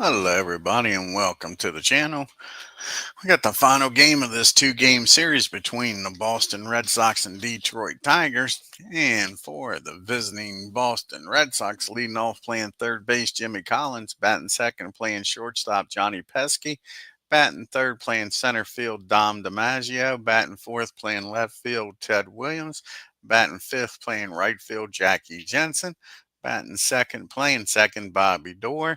Hello, everybody, and welcome to the channel. We got the final game of this two-game series between the Boston Red Sox and Detroit Tigers. And for the visiting Boston Red Sox, leading off playing third base, Jimmy Collins, batting second, playing shortstop, Johnny Pesky, batting third, playing center field, Dom DiMaggio, batting fourth, playing left field, Ted Williams, batting fifth, playing right field, Jackie Jensen, batting second, playing second, Bobby Doerr.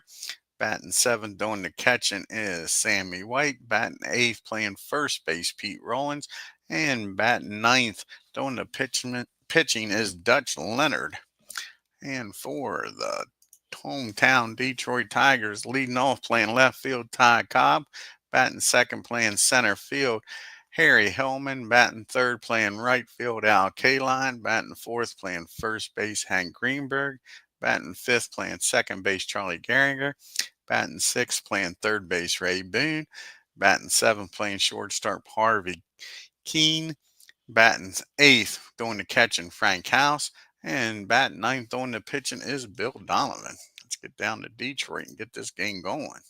Batting seventh, doing the catching is Sammy White. Batting eighth, playing first base, Pete Rollins. And batting ninth, doing the pitching is Dutch Leonard. And for the hometown Detroit Tigers, leading off playing left field, Ty Cobb. Batting second, playing center field, Harry Hellman. Batting third, playing right field, Al Kaline. Batting fourth, playing first base, Hank Greenberg. Batting fifth, playing second base, Charlie Gehringer. Batting sixth, playing third base, Ray Boone. Batting seventh, playing shortstop, Harvey Keene. Batting eighth, doing the catching, Frank House. And batting ninth, doing the pitching is Bill Donovan. Let's get down to Detroit and get this game going.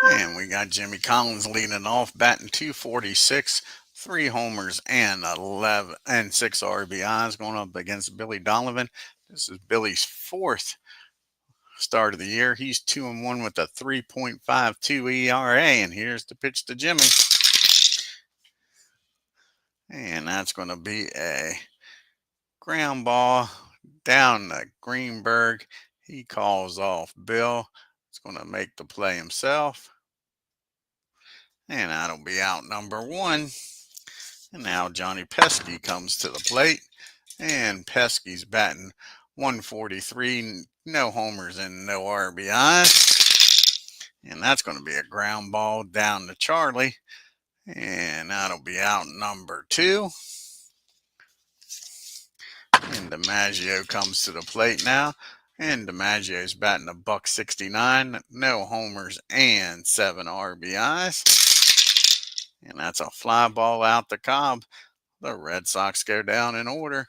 And we got Jimmy Collins leading off, batting 246, 3 homers and 6 RBIs, going up against Billy Donovan. This is Billy's fourth start of the year. He's 2-1 with a 3.52 ERA. And here's the pitch to Jimmy. And that's going to be a ground ball down to Greenberg. He calls off Bill. It's going to make the play himself. And that'll be out number one. And now Johnny Pesky comes to the plate. And Pesky's batting 143, no homers and no RBIs. And that's going to be a ground ball down to Charlie. And that'll be out number two. And DiMaggio comes to the plate now. And DiMaggio's batting $169, no homers and 7 RBIs. And that's a fly ball out to Cobb. The Red Sox go down in order.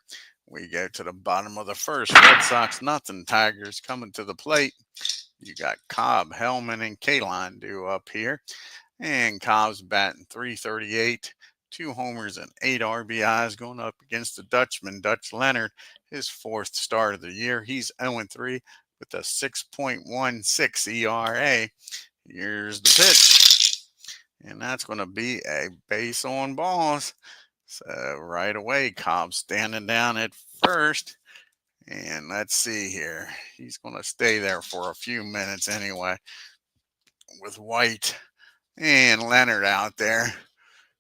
We go to the bottom of the first. Red Sox nothing. Tigers coming to the plate. You got Cobb, Hellman, and Kaline due up here. And Cobb's batting .338, 2 homers and 8 RBIs, going up against the Dutchman, Dutch Leonard, his fourth start of the year. He's 0-3 with a 6.16 ERA. Here's the pitch. And that's going to be a base on balls. So right away, Cobb's standing down at first. And let's see here. He's going to stay there for a few minutes anyway with White and Leonard out there.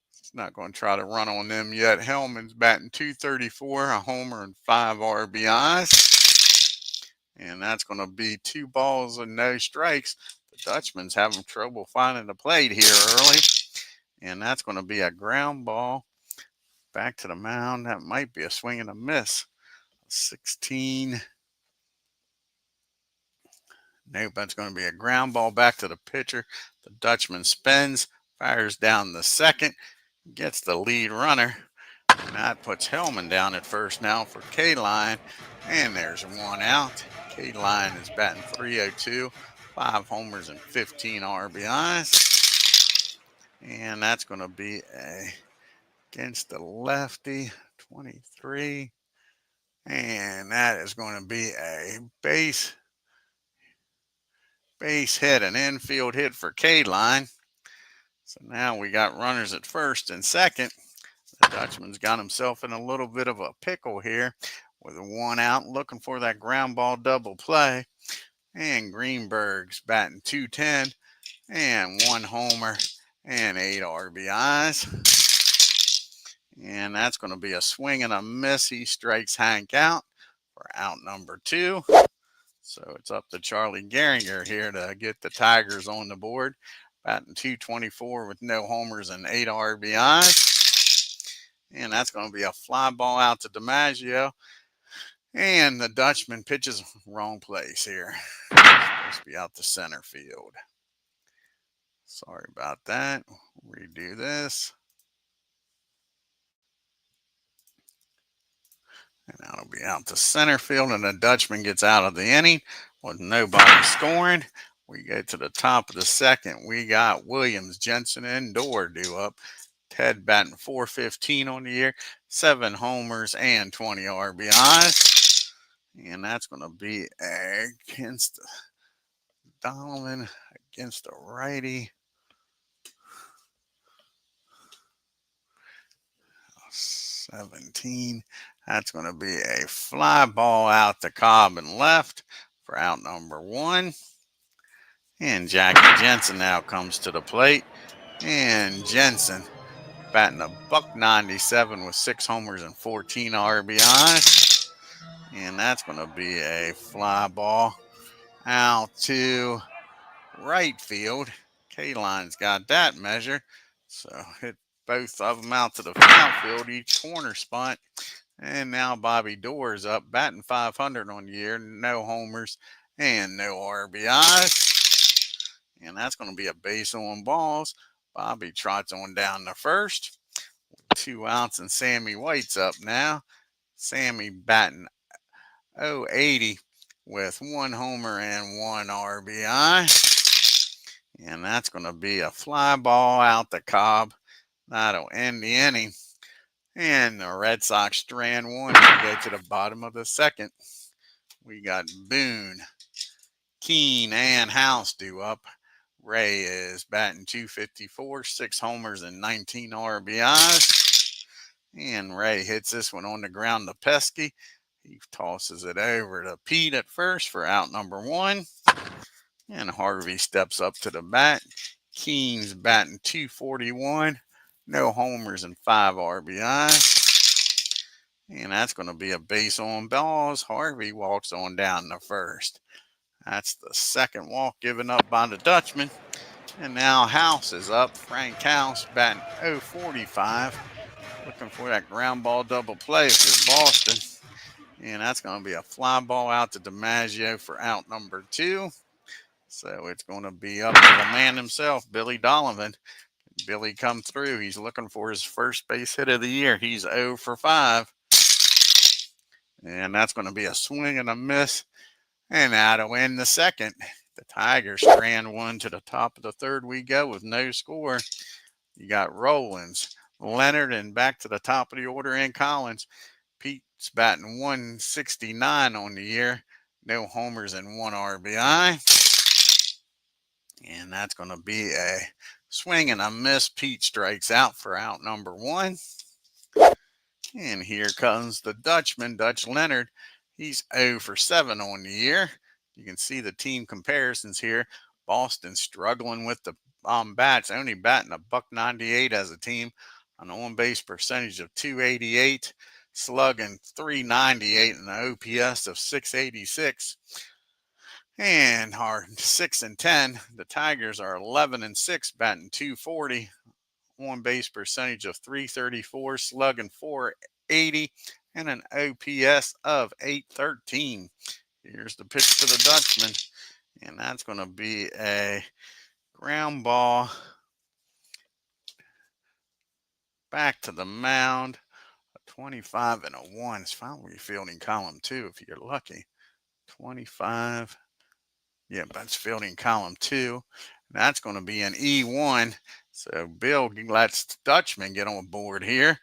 He's not going to try to run on them yet. Hellman's batting .234, a homer and 5 RBIs. And that's going to be 2 balls and no strikes. The Dutchman's having trouble finding the plate here early. And that's going to be a ground ball back to the mound. That might be a swing and a miss. 16. Nope, that's going to be a ground ball back to the pitcher. The Dutchman spins, fires down the second, gets the lead runner. And that puts Hellman down at first now for Kaline. And there's one out. Kaline is batting .302, 5 homers and 15 RBIs. And that's going to be against the lefty, 23. And that is going to be a base hit, an infield hit for Kaline. So now we got runners at first and second. The Dutchman's got himself in a little bit of a pickle here with 1 out, looking for that ground ball double play. And Greenberg's batting .210 and 1 homer and 8 RBIs. And that's going to be a swing and a miss. He strikes Hank out for out number 2. So it's up to Charlie Gehringer here to get the Tigers on the board. Batting .224 with no homers and 8 RBIs. And that's going to be a fly ball out to DiMaggio. And the Dutchman pitches wrong place here. Must be out to center field. Sorry about that. Redo this. And that'll be out to center field, and the Dutchman gets out of the inning with nobody scoring. We go to the top of the second. We got Williams, Jensen, and Dorr due up. Ted batting .415 on the year, 7 homers and 20 RBIs. And that's going to be against Donovan, against the righty. 17. That's going to be a fly ball out to Cobb and left for out number 1. And Jackie Jensen now comes to the plate. And Jensen batting a .197 with 6 homers and 14 RBIs. And that's going to be a fly ball out to right field. K-Line's got that measured. So hit both of them out to the foul field, each corner spot. And now Bobby Dorr's up, batting .500 on the year, no homers and no RBIs. And that's going to be a base on balls. Bobby trots on down to first. 2 outs, and Sammy White's up now. Sammy batting .080 with 1 homer and 1 RBI. And that's going to be a fly ball out to Cobb. That'll end the inning. And the Red Sox strand 1. We go to the bottom of the second. We got Boone, Keene, and House due up. Ray is batting .254, 6 homers and 19 RBIs. And Ray hits this one on the ground to Pesky. He tosses it over to Pete at first for out number 1. And Harvey steps up to the bat. Keene's batting .241, no homers and 5 RBIs. And that's going to be a base on balls. Harvey walks on down to first. That's the second walk given up by the Dutchman. And now House is up. Frank House batting .045. Looking for that ground ball double play for Boston. And that's going to be a fly ball out to DiMaggio for out number 2. So it's going to be up to the man himself, Billy Donovan. Billy come through. He's looking for his first base hit of the year. He's 0 for 5. And that's going to be a swing and a miss. And that'll end the second. The Tigers strand 1 to the top of the third. We go with no score. You got Rollins, Leonard, and back to the top of the order in Collins. Pete's batting .169 on the year. No homers and 1 RBI. And that's going to be a swing and a miss. Pete strikes out for out number 1. And here comes the Dutchman, Dutch Leonard. He's 0 for 7 on the year. You can see the team comparisons here. Boston struggling with the bats, only batting a .198 as a team, an on-base percentage of .288, slugging .398, and an OPS of .686. And our 6 and 10, the Tigers are 11 and 6, batting .240, on-base percentage of .334, slugging .480, and an OPS of .813. Here's the pitch to the Dutchman, and that's going to be a ground ball back to the mound. A 25 and a 1 is finally fielding column 2 if you're lucky. 25. Yeah, that's fielding column 2. That's going to be an E1. So Bill lets Dutchman get on board here.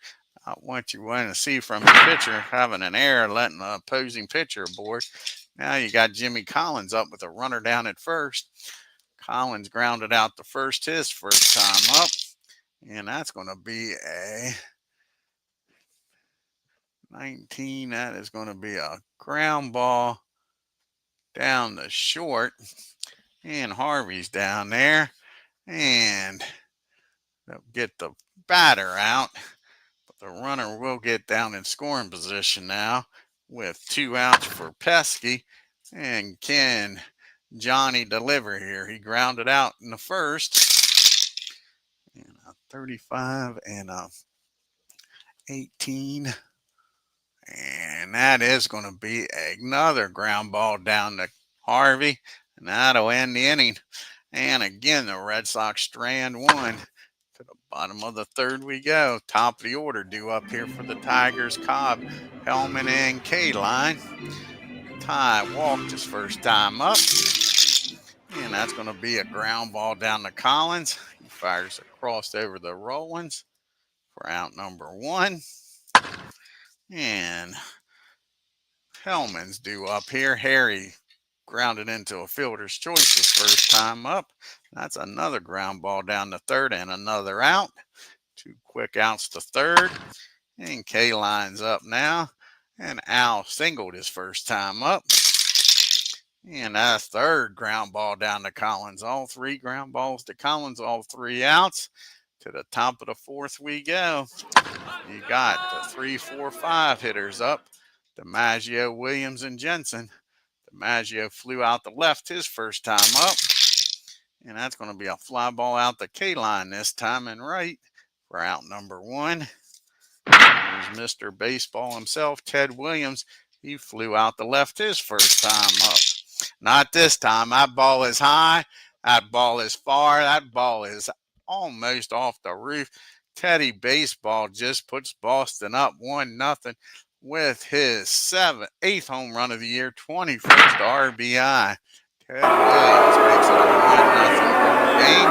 What you want to see from the pitcher, having an error, letting the opposing pitcher aboard. Now you got Jimmy Collins up with a runner down at first. Collins grounded out the first his first time up. And that's going to be a 19. That is going to be a ground ball down the short. And Harvey's down there. And they'll get the batter out. But the runner will get down in scoring position now with 2 outs for Pesky. And can Johnny deliver here? He grounded out in the first. And a 35 and a 18. And that is going to be another ground ball down to Harvey. And that'll end the inning. And again, the Red Sox strand one. To the bottom of the third we go. Top of the order due up here for the Tigers. Cobb, Hellman, and K-Line. Ty walked his first time up. And that's going to be a ground ball down to Collins. He fires across over the Rollins for out number one. And Hellman's due up here. Harry grounded into a fielder's choice his first time up. That's another ground ball down to third and another out. 2 quick outs to third. And K-Line's up now. And Al singled his first time up. And a third ground ball down to Collins. All 3 ground balls to Collins, all 3 outs. To the top of the fourth we go. You got the 3, 4, 5 hitters up. DiMaggio, Williams, and Jensen. DiMaggio flew out the left his first time up. And that's going to be a fly ball out the K-line this time and right for out number one. Here's Mr. Baseball himself, Ted Williams. He flew out the left his first time up. Not this time. That ball is high. That ball is far. That ball is almost off the roof. Teddy Baseball just puts Boston up 1-0 with his 8th home run of the year, 21st RBI. Ted Williams makes it a 1-0 ball game.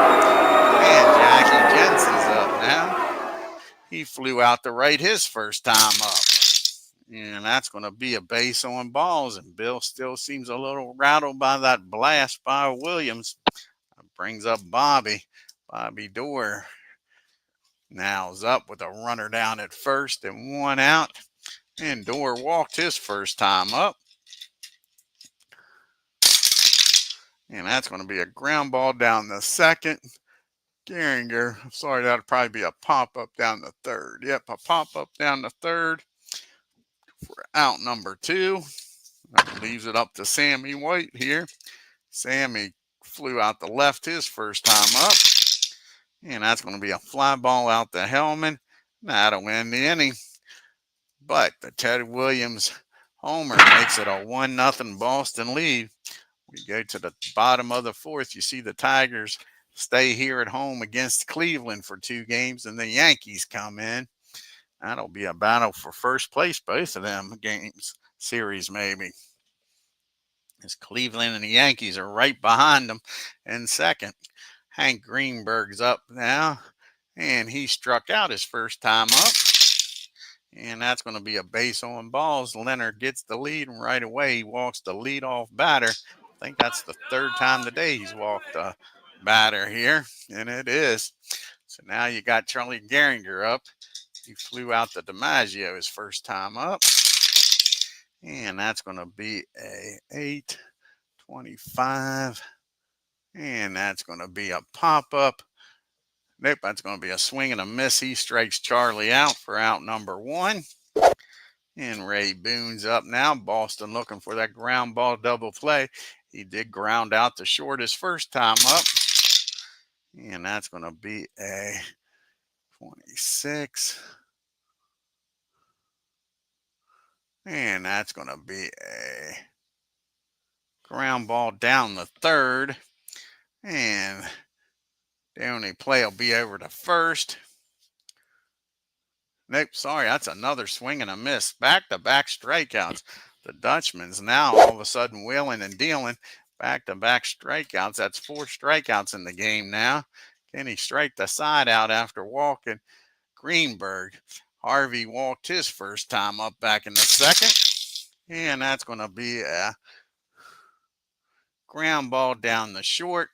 And Jackie Jensen's up now. He flew out the right his first time up. And that's going to be a base on balls. And Bill still seems a little rattled by that blast by Williams. That brings up Bobby. Bobby Dorr now is up with a runner down at first and 1 out. And Dorr walked his first time up. And that's going to be a ground ball down the second. Gehringer, sorry, that'll probably be a pop-up down the third. Yep, a pop-up down the third for out number 2. That leaves it up to Sammy White here. Sammy flew out the left his first time up. And that's going to be a fly ball out to Hellman. That'll end the inning. But the Ted Williams homer makes it a 1-0 Boston lead. We go to the bottom of the fourth. You see the Tigers stay here at home against Cleveland for 2 games, and the Yankees come in. That'll be a battle for first place, both of them games, series maybe. As Cleveland and the Yankees are right behind them in second. Hank Greenberg's up now, and he struck out his first time up. And that's going to be a base on balls. Leonard gets the lead, and right away he walks the leadoff batter. I think that's the 3rd time today he's walked a batter here, and it is. So now you got Charlie Gehringer up. He flew out to DiMaggio his first time up. And that's going to be a 8-25. And that's going to be a pop-up. Nope, that's going to be a swing and a miss. He strikes Charlie out for out number 1. And Ray Boone's up now. Boston looking for that ground ball double play. He did ground out the short his first time up. And that's going to be a 26. And that's going to be a ground ball down the third. And the only play will be over to first. Nope, sorry, that's another swing and a miss. Back-to-back strikeouts. The Dutchman's now all of a sudden wheeling and dealing. Back-to-back strikeouts. That's 4 strikeouts in the game now. Can he strike the side out after walking? Greenberg. Harvey walked his first time up back in the second. And that's going to be a ground ball down the short.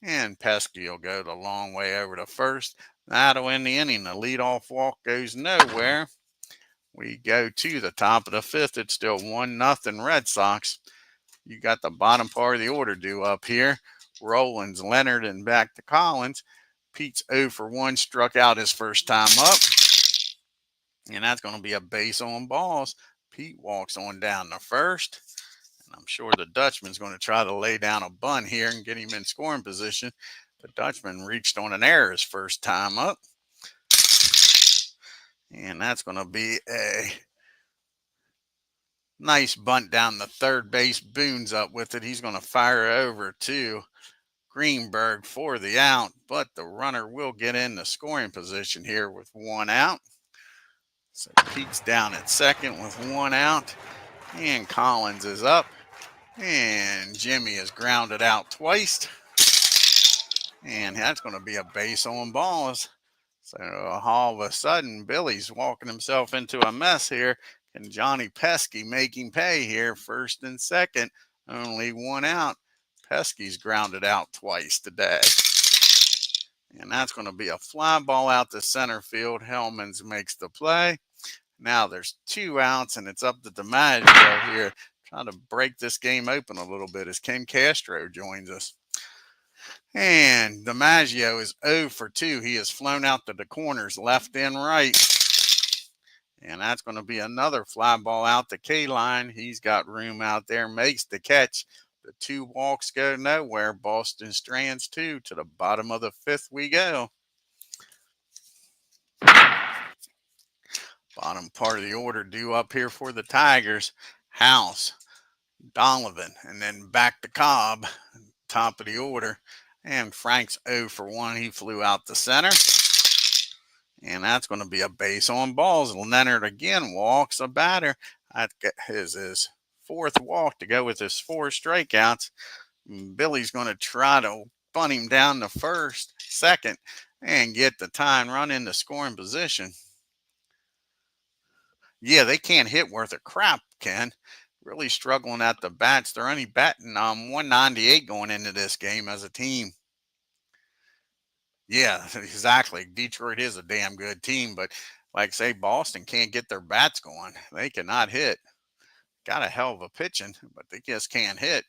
And Pesky will go the long way over to first. That'll end the inning. The leadoff walk goes nowhere. We go to the top of the 5th. It's still 1-0 Red Sox. You got the bottom part of the order due up here. Rollins, Leonard, and back to Collins. Pete's 0 for 1, struck out his first time up. And that's going to be a base on balls. Pete walks on down to first. And I'm sure the Dutchman's going to try to lay down a bunt here and get him in scoring position. The Dutchman reached on an error his first time up. And that's going to be a Nice bunt down the third base. Boone's up with it. He's going to fire over to Greenberg for the out, but the runner will get in the scoring position here with one out. So Pete's down at second with one out, and Collins is up, and Jimmy is grounded out twice, and that's going to be a base on balls. So all of a sudden, Billy's walking himself into a mess here. Can Johnny Pesky make him pay here? First and second, only one out. Pesky's grounded out twice today. And that's going to be a fly ball out to center field. Hellmans makes the play. Now there's two outs, and it's up to DiMaggio here, trying to break this game open a little bit as Ken Castro joins us. And DiMaggio is 0 for 2. He has flown out to the corners, left and right. And that's going to be another fly ball out to K-line. He's got room out there, makes the catch. The two walks go nowhere. Boston Strands 2 to the bottom of the fifth we go. Bottom part of the order due up here for the Tigers. House, Donovan, and then back to Cobb, top of the order. And Frank's 0 for 1. He flew out the center. And that's going to be a base on balls. Leonard again walks a batter. That is his fourth walk to go with his 4 strikeouts. Billy's going to try to bunt him down to first, second, and get the tying run into scoring position. Yeah, they can't hit worth a crap, Ken. Really struggling at the bats. They're only batting 198 going into this game as a team. Yeah, exactly. Detroit is a damn good team, but like say Boston can't get their bats going. They cannot hit. Got a hell of a pitching, but they just can't hit.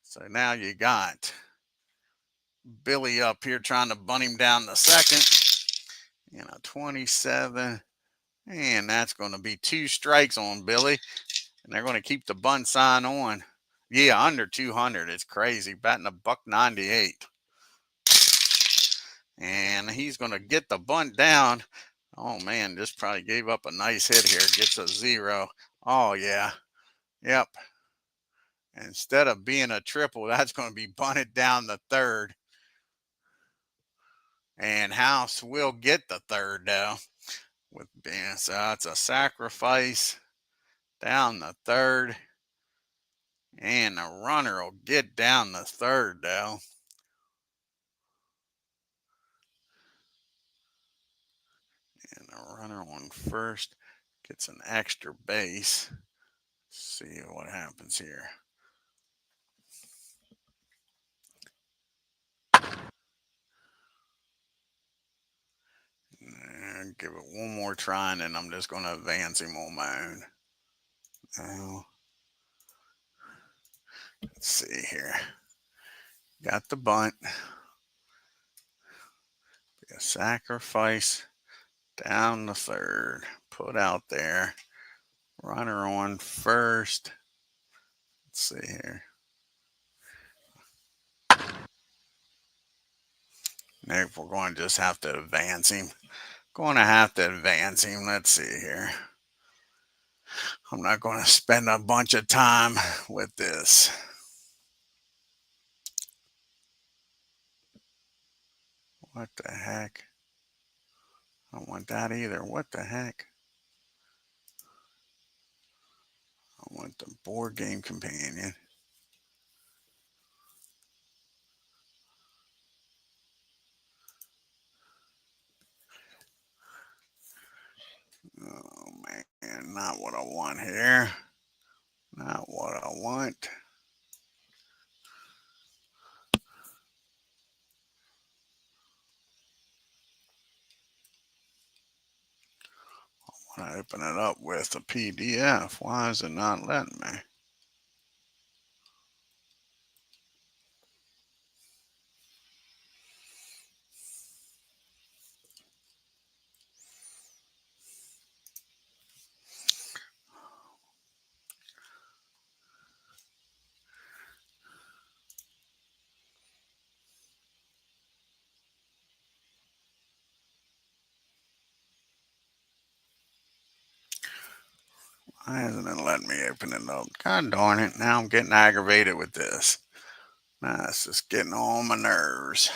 So now you got Billy up here trying to bunt him down the second. 27. And that's going to be 2 strikes on Billy. And they're going to keep the bunt sign on. Yeah, under 200. It's crazy. Batting $198. And he's going to get the bunt down. Oh, man, just probably gave up a nice hit here. Gets a 0. Oh, yeah. Yep. Instead of being a triple, that's going to be bunted down the third. And House will get the third, though. So it's a sacrifice down the third. And the runner will get down the third, though. And the runner on first gets an extra base. See what happens here. And give it one more try, and then I'm just going to advance him on my own. Now, let's see here. Got the bunt. Be a sacrifice down the third. Put out there. Runner on first. Let's see here. Nope, we're going to just have to advance him. Let's see here. I'm not going to spend a bunch of time with this. What the heck? I don't want that either. What the heck? I want the board game companion. Oh, man, not what I want here. Not what I want. I want to open it up with a PDF. Why is it not letting me? Why isn't it letting me open it up? God darn it. Now I'm getting aggravated with this. Nah, it's just getting on my nerves.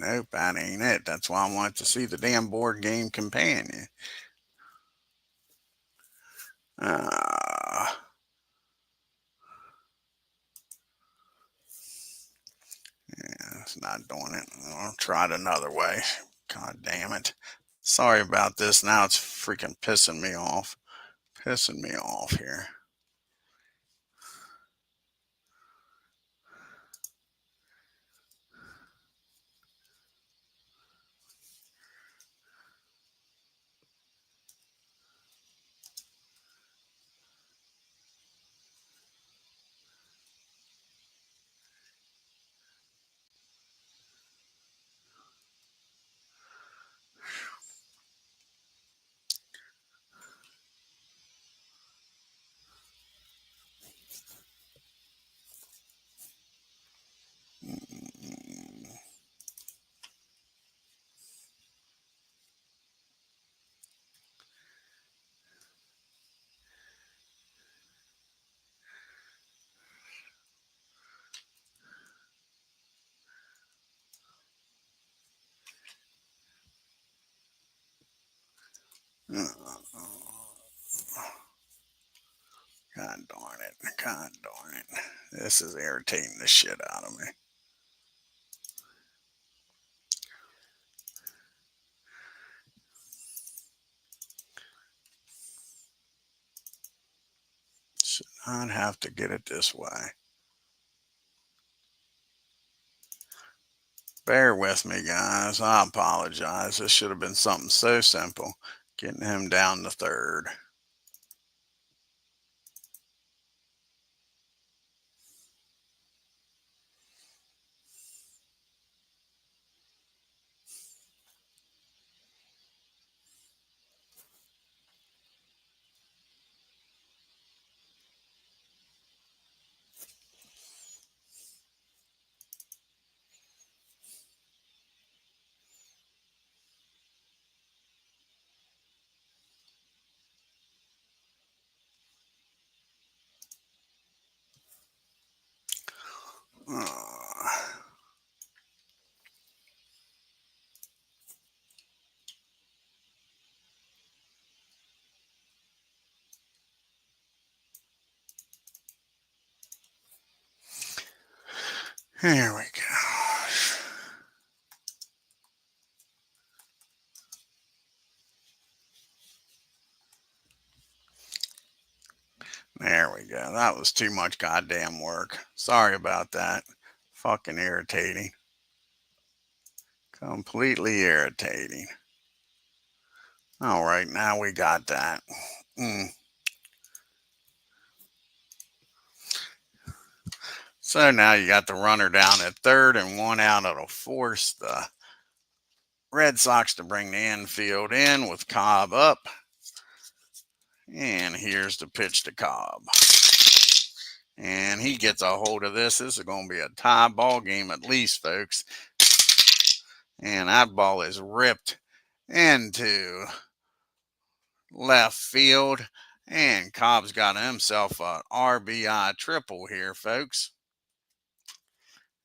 Nope, that ain't it. That's why I want to see the damn board game companion. Uh, yeah, it's not doing it. I'll try it another way. God damn it. Sorry about this. Now it's freaking pissing me off. Pissing me off here. God darn it. God darn it. This is irritating the shit out of me. Should not have to get it this way. Bear with me, guys. I apologize. This should have been something so simple. Getting him down to third. Here we go. There we go. That was too much goddamn work. Sorry about that. Fucking irritating. Completely irritating. All right, now we got that. So now you got the runner down at third and one out. It'll force the Red Sox to bring the infield in with Cobb up. And here's the pitch to Cobb. And he gets a hold of this. This is going to be a tie ball game at least, folks. And that ball is ripped into left field. And Cobb's got himself an RBI triple here, folks.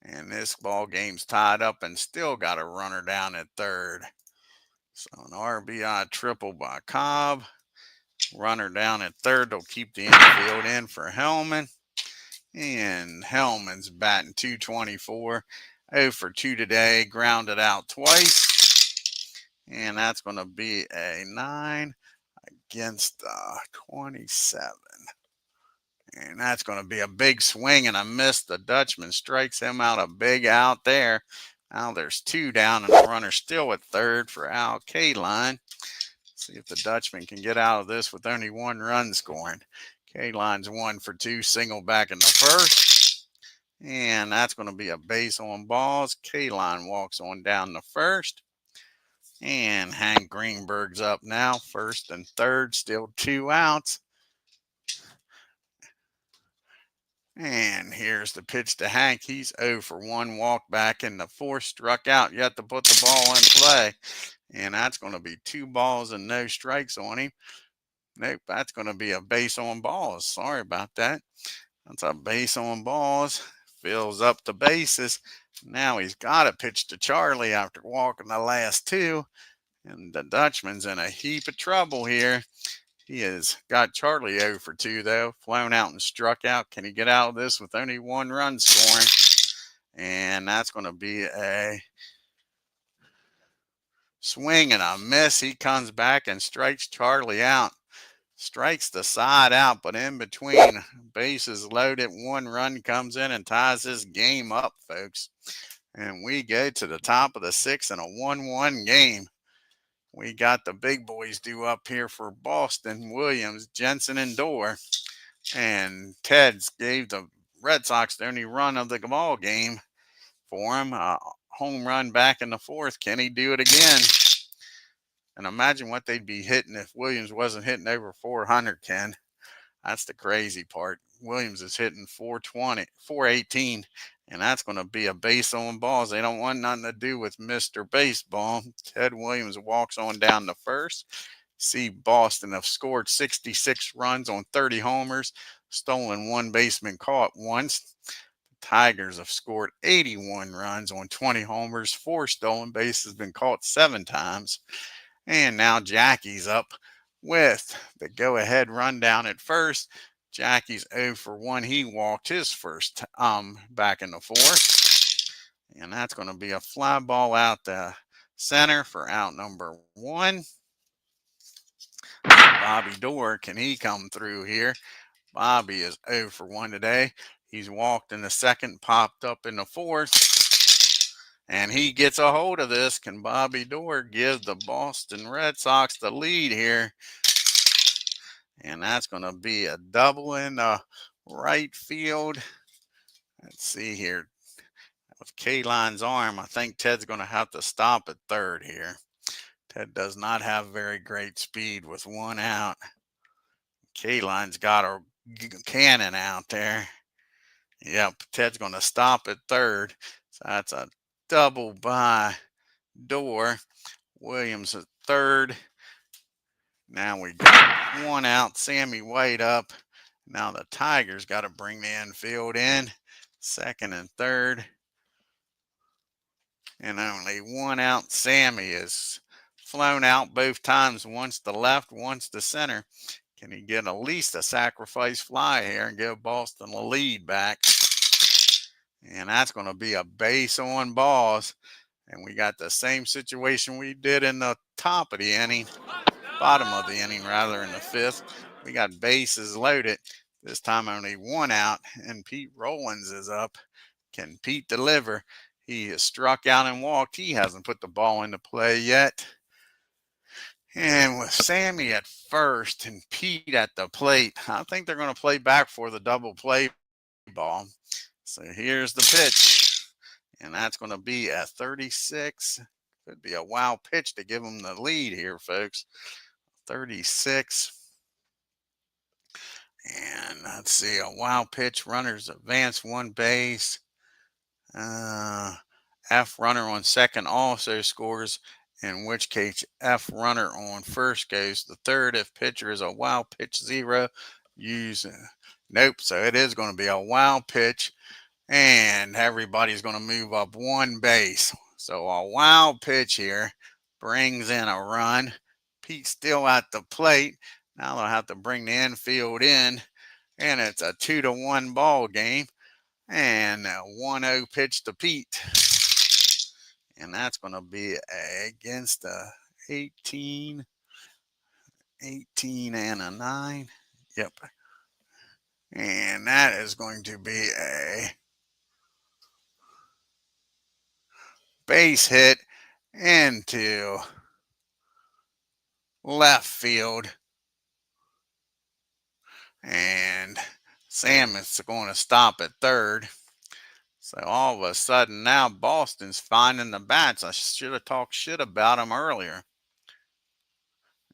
And this ball game's tied up and still got a runner down at third. So an RBI triple by Cobb. Runner down at third. They'll keep the infield in for Hellman. And Hellman's batting .224. 0 for 2 today. Grounded out twice. And that's going to be a 9 against 27. And that's going to be a big swing and a miss. The Dutchman strikes him out a big out there. Now there's 2 down and the runner still at third for Al Kaline. See if the Dutchman can get out of this with only 1 run scoring. Kaline's 1 for 2, single back in the first. And that's going to be a base on balls. Kaline walks on down the first. And Hank Greenberg's up now, first and third, still 2 outs. And here's the pitch to Hank. He's 0 for 1, walk back in the fourth, struck out, yet to put the ball in play. And that's going to be 2 balls and no strikes on him. Nope, that's going to be a base on balls. Sorry about that. That's a base on balls. Fills up the bases. Now he's got to pitch to Charlie after walking the last 2. And the Dutchman's in a heap of trouble here. He has got Charlie 0 for 2, though. Flown out and struck out. Can he get out of this with only 1 run scoring? And that's going to be a swing and a miss. He comes back and strikes Charlie out. Strikes the side out, but in between, bases loaded. 1 run comes in and ties this game up, folks. And we go to the top of the 6th in a 1-1 game. We got the big boys due up here for Boston. Williams, Jensen, and Dorr. And Ted's gave the Red Sox the only run of the ball game for him. A home run back in the 4th. Can he do it again? And imagine what they'd be hitting if Williams wasn't hitting over 400, Ken. That's the crazy part. Williams is hitting 420, 418, and that's going to be a base on balls. They don't want nothing to do with Mr. Baseball. Ted Williams walks on down to first. See, Boston have scored 66 runs on 30 homers, stolen 1 baseman caught once. The Tigers have scored 81 runs on 20 homers, 4 stolen bases, been caught 7 times. And now Jackie's up with the go-ahead rundown at first. Jackie's 0 for 1. He walked his first back in the 4th. And that's going to be a fly ball out the center for out number 1. Bobby Dorr, can he come through here? Bobby is 0 for 1 today. He's walked in the 2nd, popped up in the 4th. And he gets a hold of this. Can Bobby Dorr give the Boston Red Sox the lead here? And that's going to be a double in the right field. Let's see here. With Kaline's arm, I think Ted's going to have to stop at 3rd here. Ted does not have very great speed with 1 out. Kaline's got a cannon out there. Yep, Ted's going to stop at 3rd. So that's a double by Dorr. Williams at 3rd. Now we got 1 out. Sammy White up. Now the Tigers got to bring the infield in. 2nd and 3rd. And only 1 out. Sammy is flown out both times. Once to left, once to center. Can he get at least a sacrifice fly here and give Boston the lead back? And that's going to be a base on balls. And we got the same situation we did in the top of the inning, bottom of the inning rather, in the 5th. We got bases loaded. This time only 1 out, and Pete Rollins is up. Can Pete deliver? He has struck out and walked. He hasn't put the ball into play yet. And with Sammy at first and Pete at the plate, I think they're going to play back for the double play ball. So here's the pitch. And that's going to be a 36. Could be a wild pitch to give them the lead here, folks. 36. And let's see, a wild pitch. Runners advance 1 base. F runner on 2nd also scores, in which case F runner on 1st goes to 3rd. If pitcher is a wild pitch 0, use nope. So it is going to be a wild pitch, and everybody's going to move up 1 base. So a wild pitch here brings in a run. Pete's still at the plate. Now they'll have to bring the infield in, and it's a 2-1 ball game. And a 1-0 pitch to Pete. And that's going to be against a 18 and a 9. Yep. And that is going to be a base hit into left field. And Sam is going to stop at 3rd. So all of a sudden now Boston's finding the bats. I should have talked shit about them earlier.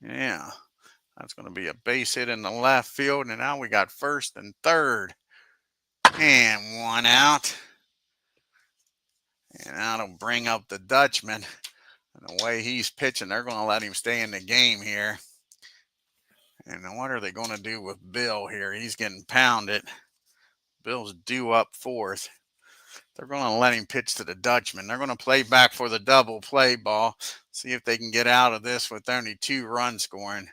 Yeah, that's going to be a base hit in the left field. And now we got 1st and 3rd. And 1 out. And that'll bring up the Dutchman. And the way he's pitching, they're going to let him stay in the game here. And what are they going to do with Bill here? He's getting pounded. Bill's due up 4th. They're going to let him pitch to the Dutchman. They're going to play back for the double play ball. See if they can get out of this with only 2 runs scoring.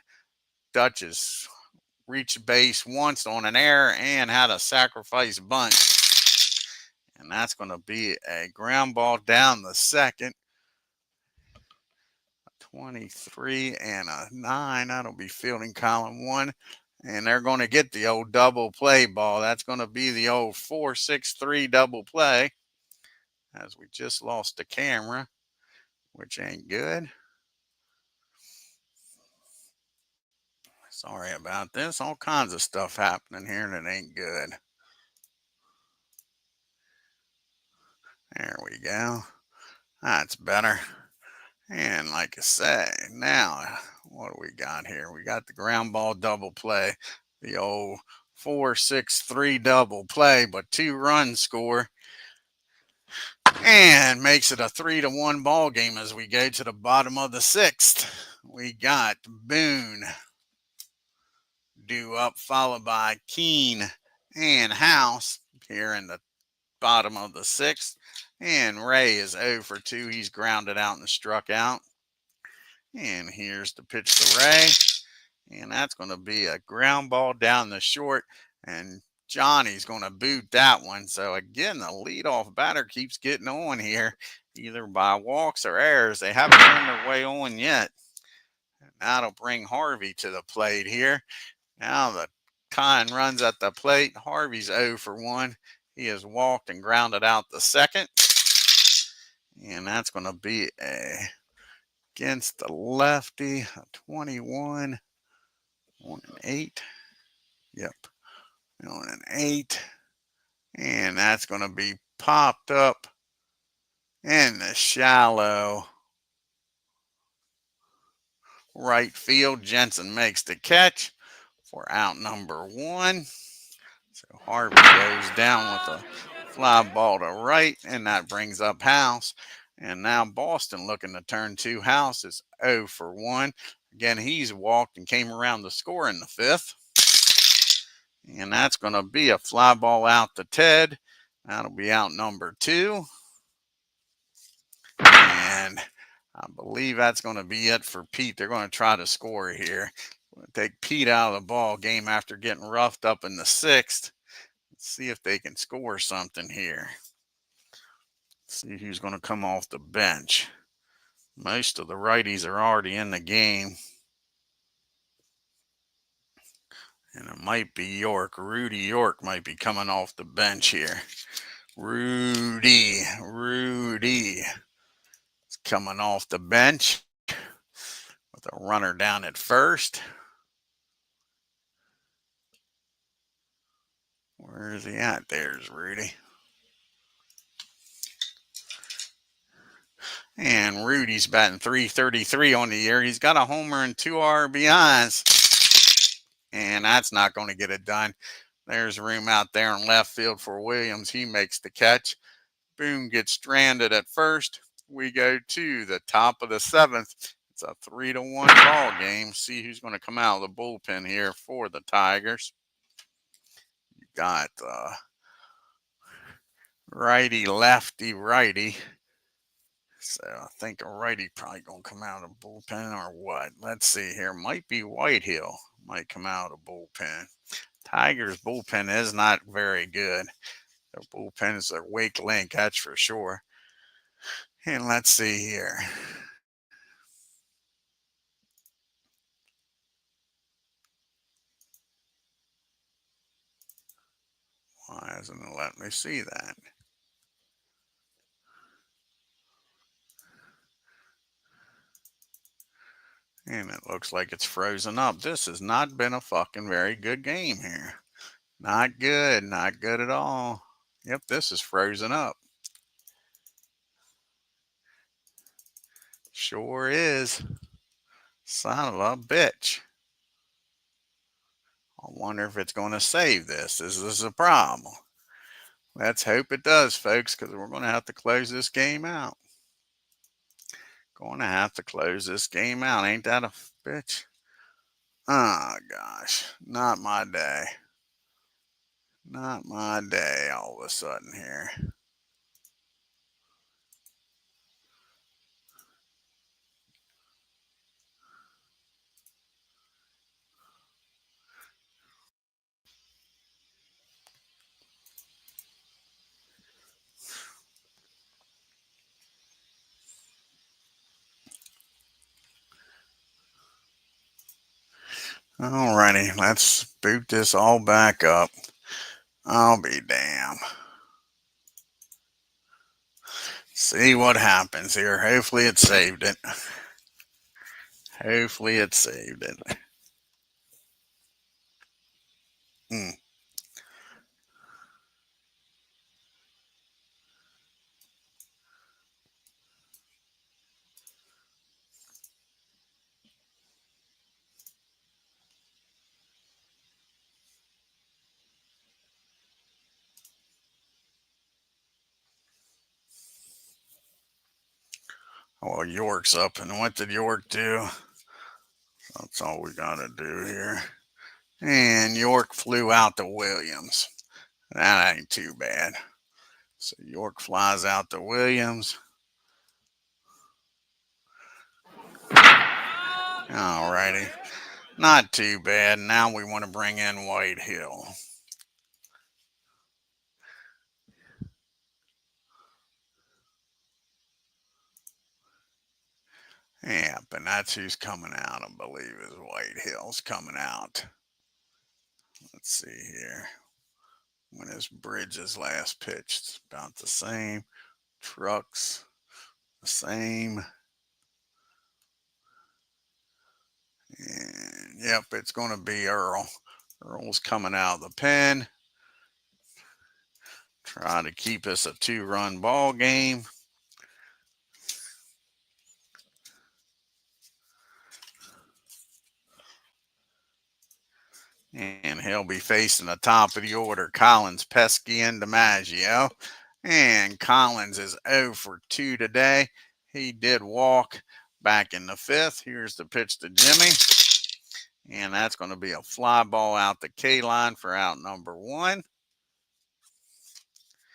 Dutchess reached base once on an error and had a sacrifice bunt. And that's going to be a ground ball down the second. 23 and a 9. That'll be fielding column 1. And they're going to get the old double play ball. That's going to be the old 4-6-3 double play. As we just lost the camera, which ain't good. Sorry about this. All kinds of stuff happening here that ain't good. There we go. That's better. And like I say, now what do we got here? We got the ground ball double play, the old 4-6-3 double play, but 2 runs score, and makes it a 3-1 ball game as we go to the bottom of the 6th. We got Boone due up, followed by Keene and House here in the bottom of the 6th. And Ray is 0 for 2. He's grounded out and struck out. And here's the pitch to Ray. And that's going to be a ground ball down the short. And Johnny's going to boot that one. So again, the leadoff batter keeps getting on here, either by walks or errors. They haven't turned their way on yet. And that'll bring Harvey to the plate here. Now the tying runs at the plate. Harvey's 0 for 1. He has walked and grounded out the second. And that's going to be against the lefty, a 21 on an 8. Yep, on an 8. And that's going to be popped up in the shallow right field. Jensen makes the catch for out number 1. So Harvey goes down with a fly ball to right, and that brings up House. And now Boston looking to turn 2. House is 0 for 1. Again, he's walked and came around to score in the 5th. And that's going to be a fly ball out to Ted. That'll be out number 2. And I believe that's going to be it for Pete. They're going to try to score here. We'll take Pete out of the ball game after getting roughed up in the 6th. Let's see if they can score something here. See who's going to come off the bench. Most of the righties are already in the game. And it might be York. Rudy York might be coming off the bench here. Rudy is coming off the bench with a runner down at first. Where is he at? There's Rudy. And Rudy's batting .333 on the year. He's got a homer and 2 RBIs. And that's not going to get it done. There's room out there in left field for Williams. He makes the catch. Boone gets stranded at first. We go to the top of the 7th. It's a 3-1 ball game. See who's going to come out of the bullpen here for the Tigers. You got righty, lefty, righty. So I think a righty probably going to come out of the bullpen or what. Let's see here. Might be Whitehill. Might come out of the bullpen. Tigers' bullpen is not very good. Their bullpen is their weak link, that's for sure. And let's see here. Why isn't it letting me see that? And it looks like it's frozen up. This has not been a fucking very good game here. Not good. Not good at all. Yep, this is frozen up. Sure is. Son of a bitch. I wonder if it's going to save this. This is a problem. Let's hope it does, folks, because we're going to have to close this game out. Going to have to close this game out. Ain't that a bitch? Oh, gosh. Not my day. Not my day all of a sudden here. Alrighty, let's boot this all back up. I'll be damned. See what happens here. Hopefully it saved it. Hopefully it saved it. Hmm. Well, York's up, and what did York do? That's all we got to do here. And York flew out to Williams. That ain't too bad. So York flies out to Williams. Alrighty. Not too bad. Now we want to bring in White Hill. Yep, and that's who's coming out, I believe, is White Hill's coming out. Let's see here. When is Bridges' last pitch? It's about the same. Trucks, the same. And yep, it's going to be Earl. Earl's coming out of the pen. Try to keep us a 2-run ball game. And he'll be facing the top of the order, Collins, Pesky, and DiMaggio. And Collins is 0 for 2 today. He did walk back in the 5th. Here's the pitch to Jimmy. And that's going to be a fly ball out the K line for out number 1.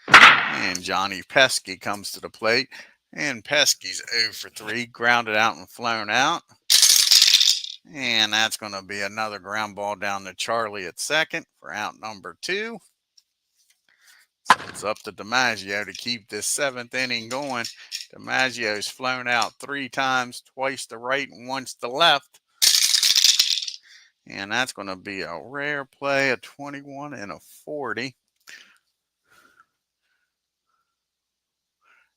And Johnny Pesky comes to the plate. And Pesky's 0 for 3, grounded out and flown out. And that's going to be another ground ball down to Charlie at second for out number 2. So it's up to DiMaggio to keep this 7th inning going. DiMaggio's flown out 3 times, twice to right and once to left. And that's going to be a rare play, a 21 and a 40.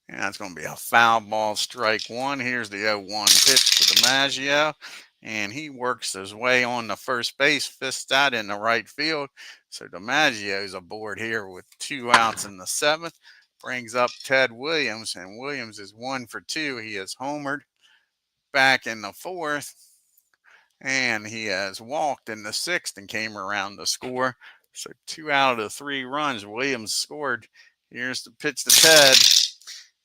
And that's going to be a foul ball, strike 1. Here's the 0-1 pitch to DiMaggio. And he works his way on the first base, fists that in the right field. So DiMaggio's aboard here with 2 outs in the 7th. Brings up Ted Williams, and Williams is 1 for 2. He has homered back in the 4th. And he has walked in the 6th and came around to score. So 2 out of the 3 runs Williams scored. Here's the pitch to Ted.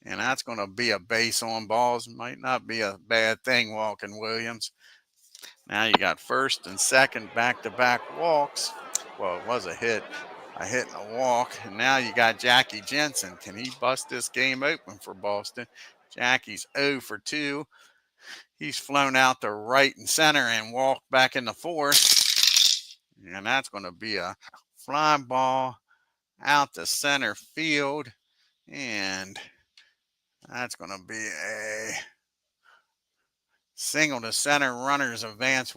And that's going to be a base on balls. Might not be a bad thing walking Williams. Now you got first and second back-to-back walks. Well, it was a hit and a walk. And now you got Jackie Jensen. Can he bust this game open for Boston? Jackie's 0 for 2. He's flown out to right and center and walked back in the 4th. And that's going to be a fly ball out to center field. And that's going to be a single to center. Runners advance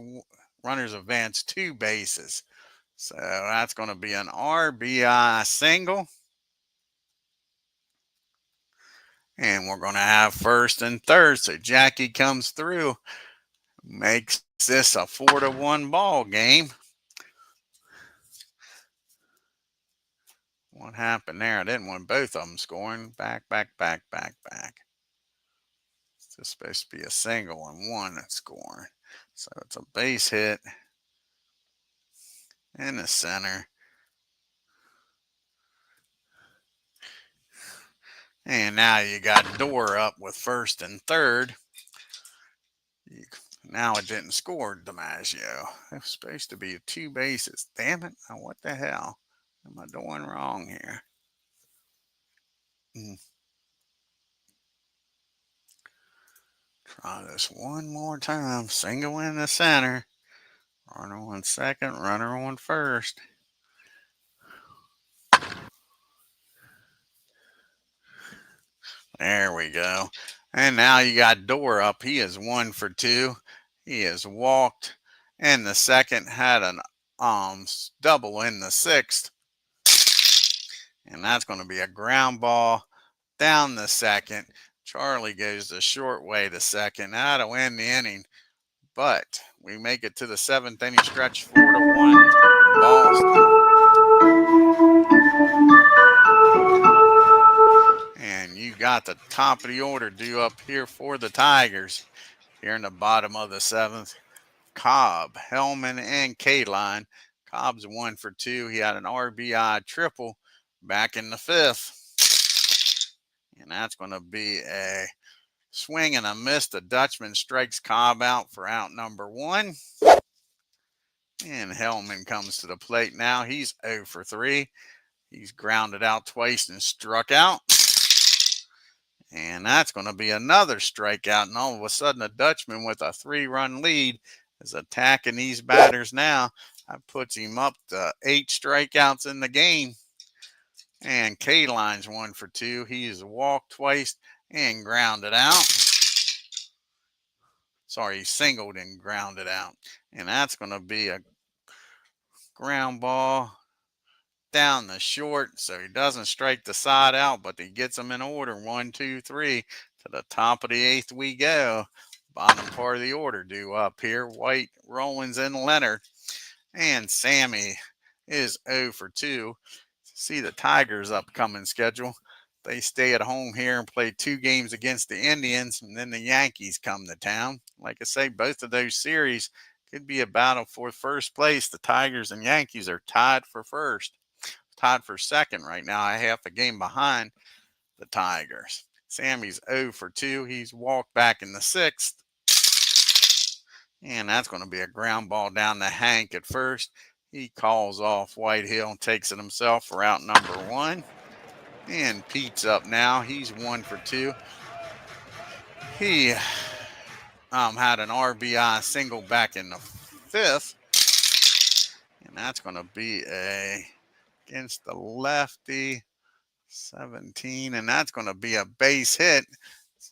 2 bases. So that's going to be an RBI single. And we're going to have first and third. So Jackie comes through, makes this a 4-1 ball game. What happened there? I didn't want both of them scoring. Back. It's just supposed to be a single and one that's scoring. So it's a base hit in the center. And now you got Door up with first and third. Now it didn't score, DiMaggio. It was supposed to be 2 bases. Damn it. Now what the hell am I doing wrong here? Try this one more time. Single in the center. Runner on second, runner on first. There we go. And now you got Door up. He is 1 for 2. He has walked in the second, had an double in the sixth. And that's going to be a ground ball down the second. Charlie goes the short way to second. That'll end the inning. But we make it to the 7th inning stretch, 4-1 Boston. And you got the top of the order due up here for the Tigers. Here in the bottom of the 7th, Cobb, Hellman, and K-Line. Cobb's 1 for 2. He had an RBI triple back in the 5th. And that's going to be a swing and a miss. The Dutchman strikes Cobb out for out number 1. And Hellman comes to the plate now. He's 0 for 3. He's grounded out twice and struck out. And that's going to be another strikeout. And all of a sudden, the Dutchman with a 3-run lead is attacking these batters now. That puts him up to 8 strikeouts in the game. And K-Line's 1 for 2. He's walked twice and grounded out. Sorry, he singled and grounded out. And that's going to be a ground ball down the short, so he doesn't strike the side out, but he gets them in order. 1, 2, 3. To the top of the 8th we go. Bottom part of the order due up here. White, Rollins, and Leonard. And Sammy is 0 for 2. See the Tigers' upcoming schedule. They stay at home here and play 2 games against the Indians, and then the Yankees come to town. Like I say, both of those series could be a battle for first place. The Tigers and Yankees are tied for second right now, a half a game behind the Tigers. Sammy's 0 for 2. He's walked back in the 6th. And that's going to be a ground ball down to Hank at first. He calls off Whitehill and takes it himself for out number 1. And Pete's up now. He's 1 for 2. He had an RBI single back in the 5th. And that's going to be against the lefty, 17. And that's going to be a base hit.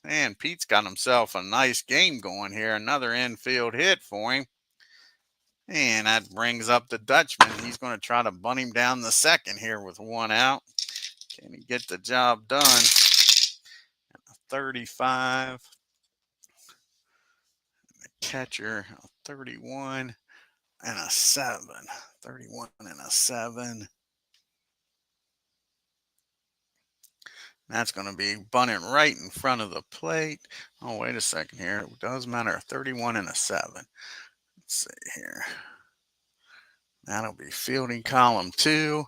And Pete's got himself a nice game going here. Another infield hit for him. And that brings up the Dutchman. He's going to try to bunt him down the second here with 1 out. Can he get the job done? 35. The catcher, 31 and a 7. 31 and a 7. That's going to be bunting right in front of the plate. Oh, wait a second here. It does matter. 31 and a 7. Let's see here. That'll be fielding column 2.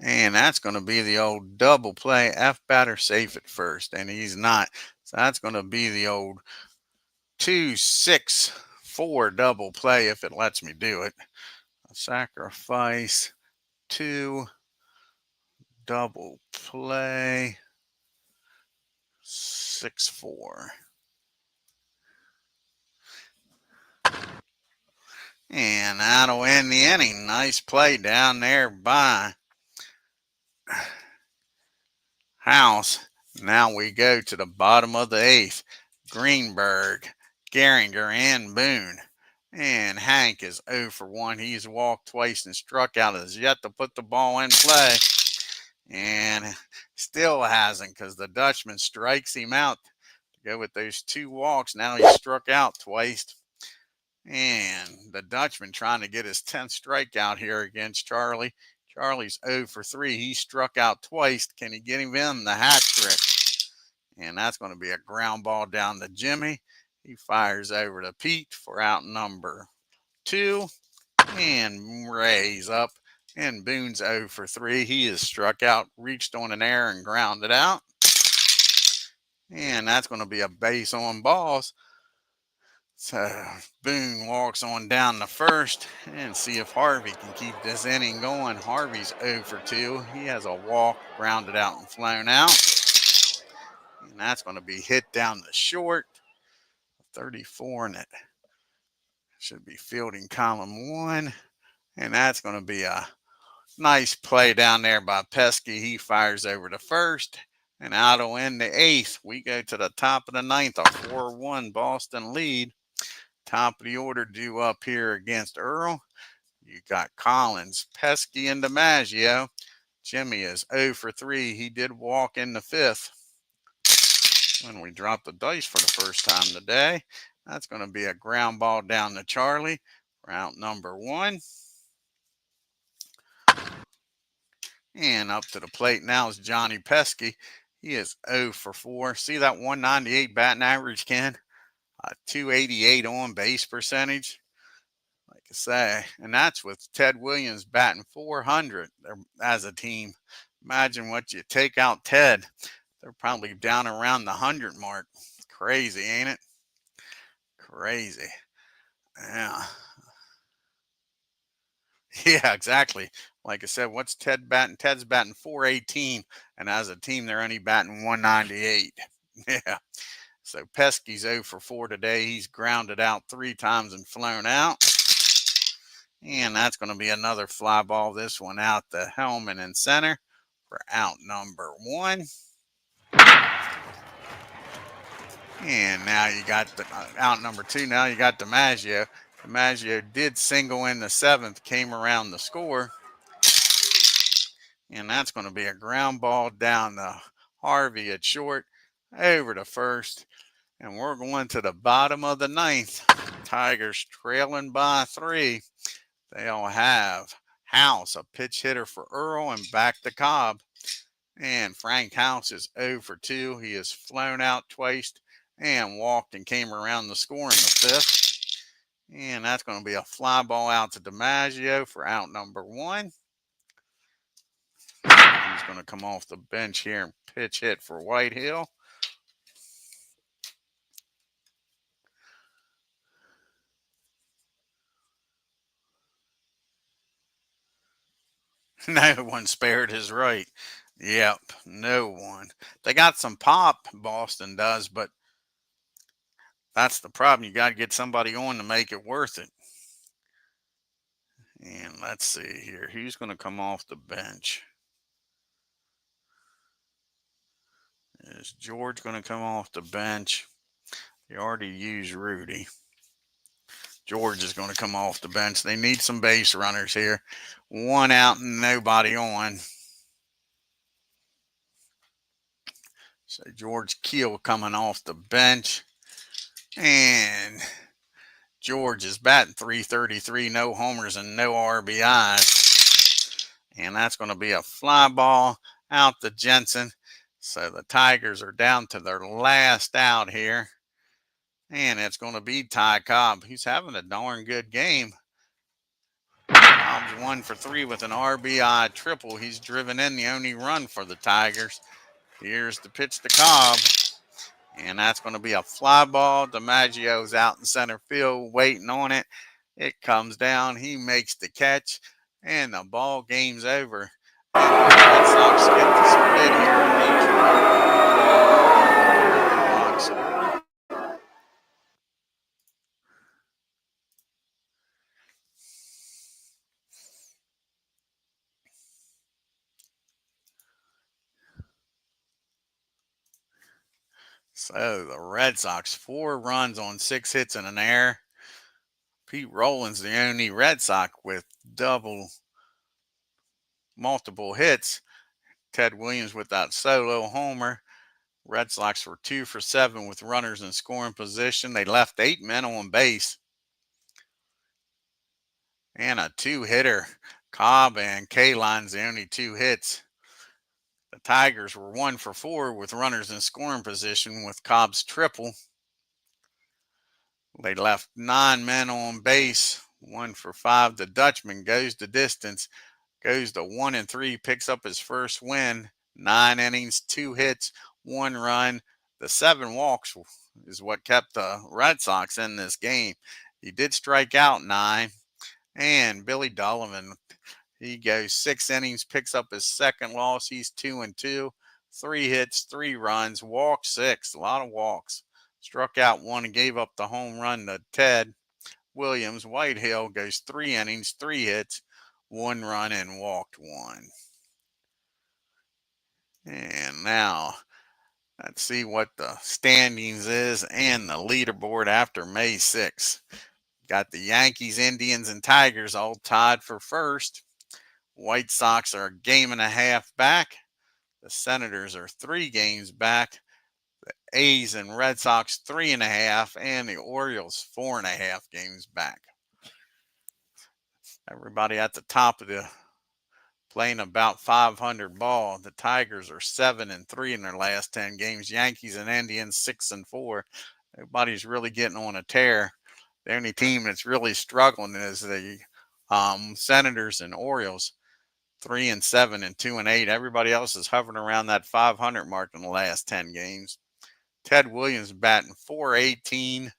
And that's going to be the old double play. F batter safe at first. And he's not. So that's going to be the old 2-6-4 double play if it lets me do it. A sacrifice 2 double play 6-4. And that'll end the inning. Nice play down there by House. Now we go to the bottom of the 8th. Greenberg, Gehringer, and Boone. And Hank is 0 for 1. He's walked twice and struck out. Has yet to put the ball in play. And still hasn't, because the Dutchman strikes him out to go with those 2 walks. Now he struck out twice. And the Dutchman trying to get his 10th strikeout here against Charlie. Charlie's 0 for 3. He struck out twice. Can he get him in the hat trick? And that's going to be a ground ball down to Jimmy. He fires over to Pete for out number 2. And Ray's up And Boone's 0 for 3. He is struck out, reached on an error, and grounded out. And that's going to be a base on balls. So Boone walks on down the first and see if Harvey can keep this inning going. Harvey's 0 for 2. He has a walk, grounded out, and flown out. And that's going to be hit down the short. 34, and it should be fielding column 1. And that's going to be a nice play down there by Pesky. He fires over to first. And out'll end the 8th. We go to the top of the 9th, a 4-1 Boston lead. Top of the order due up here against Earl. You got Collins, Pesky, and DiMaggio. Jimmy is 0 for 3. He did walk in the 5th. When we drop the dice for the first time today, that's going to be a ground ball down to Charlie for out number 1. And up to the plate now is Johnny Pesky. He is 0 for 4. See that 198 batting average, Ken? 288 on base percentage. Like I say, and that's with Ted Williams batting 400 as a team. Imagine what you take out Ted. They're probably down around the 100 mark. Crazy, ain't it? Crazy. Yeah. Yeah, exactly. Like I said, what's Ted batting? Ted's batting 418, and as a team, they're only batting 198. Yeah. So Pesky's 0 for 4 today. He's grounded out 3 times and flown out. And that's going to be another fly ball. This one out to Hellman in center for out number 1. And now you got the out number 2. Now you got DiMaggio. DiMaggio did single in the 7th, came around the score. And that's going to be a ground ball down to Harvey at short, over to first. And we're going to the bottom of the 9th. Tigers trailing by 3. They'll have House, a pitch hitter for Earl, and back to Cobb. And Frank House is 0 for 2. He has flown out twice and walked and came around the score in the 5th. And that's going to be a fly ball out to DiMaggio for out number 1. He's going to come off the bench here and pitch hit for Whitehill. No one spared his right. Yep, no one. They got some pop, Boston does, but that's the problem. You got to get somebody on to make it worth it. And let's see here. Who's going to come off the bench? Is George going to come off the bench? You already used Rudy. George is going to come off the bench. They need some base runners here. 1 out and nobody on. So George Keel coming off the bench. And George is batting .333, no homers and no RBIs. And that's going to be a fly ball out to Jensen. So the Tigers are down to their last out here. And it's going to be Ty Cobb. He's having a darn good game. Cobb's 1 for 3 with an RBI triple. He's driven in the only run for the Tigers. Here's the pitch to Cobb. And that's going to be a fly ball. DiMaggio's out in center field waiting on it. It comes down. He makes the catch. And the ball game's over. And the Red Sox get the split here in Detroit. So the Red Sox, 4 runs on 6 hits and an error. Pete Rowland's the only Red Sox with multiple hits. Ted Williams with that solo homer. Red Sox were 2 for 7 with runners in scoring position. They left 8 men on base. And a 2-hitter. Cobb and Kaline's the only 2 hits. The Tigers were 1 for 4 with runners in scoring position with Cobb's triple. They left 9 men on base, 1 for 5. The Dutchman goes the distance. goes to 1-3, picks up his first win. 9 innings, 2 hits, 1 run. The 7 walks is what kept the Red Sox in this game. He did strike out 9. And Billy Donovan, he goes 6 innings, picks up his second loss. He's 2-2, 3 hits, 3 runs, walked 6, a lot of walks. Struck out 1 and gave up the home run to Ted Williams. Whitehill goes 3 innings, 3 hits, 1 run, and walked 1. And now let's see what the standings is and the leaderboard after May 6th. Got the Yankees, Indians, and Tigers all tied for first. White Sox are a game and a half back. The Senators are 3 games back. The A's and Red Sox 3.5, and the Orioles 4.5 games back. Everybody at the top of the playing about 500 ball. The Tigers are 7-3 in their last 10 games. Yankees and Indians 6-4. Everybody's really getting on a tear. The only team that's really struggling is the Senators and Orioles, 3-7 and 2-8. Everybody else is hovering around that 500 mark in the last 10 games. Ted Williams batting .418.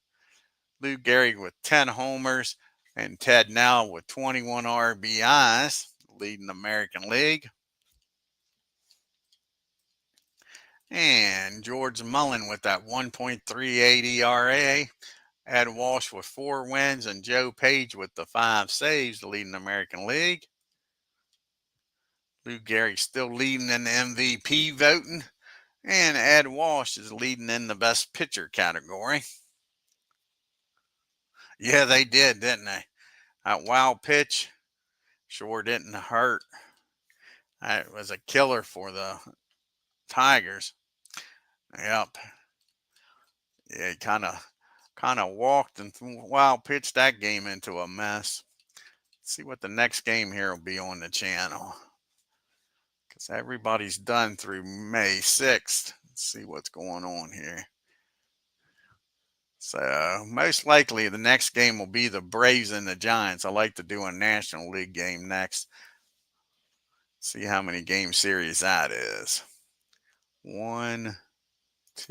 Lou Gehrig with 10 homers, and Ted now with 21 RBIs, leading the American League. And George Mullen with that 1.38 ERA. Ed Walsh with 4 wins, and Joe Page with the 5 saves, leading the American League. Lou Gehrig still leading in the MVP voting, and Ed Walsh is leading in the best pitcher category. Yeah, they did, didn't they? That wild pitch sure didn't hurt. It was a killer for the Tigers. Yep. Yeah, he kind of walked and wild pitched that game into a mess. Let's see what the next game here will be on the channel, because everybody's done through May 6th. Let's see what's going on here. So most likely the next game will be the Braves and the Giants. I like to do a National League game next. See how many game series that is. 1,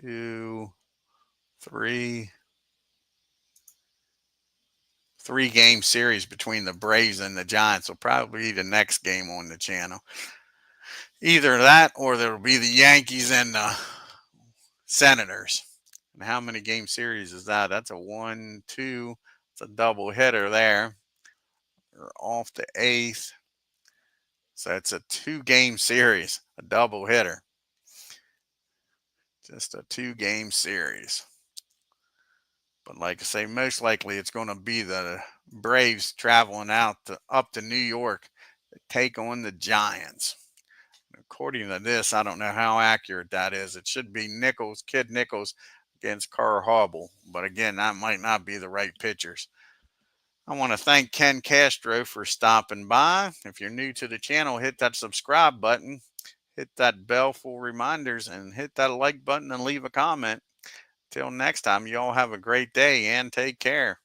2, 3. 3-game series between the Braves and the Giants will probably be the next game on the channel. Either that or there will be the Yankees and the Senators. And how many game series is that? That's a 1, 2. It's a double hitter there. We're off the 8th. So it's a 2-game series, a double hitter. Just a 2-game series. But like I say, most likely it's going to be the Braves traveling out up to New York to take on the Giants. According to this, I don't know how accurate that is. It should be Kid Nichols against Carl Hubble. But again, that might not be the right pitchers. I want to thank Ken Castro for stopping by. If you're new to the channel, hit that subscribe button, hit that bell for reminders, and hit that like button and leave a comment. Till next time, you all have a great day and take care.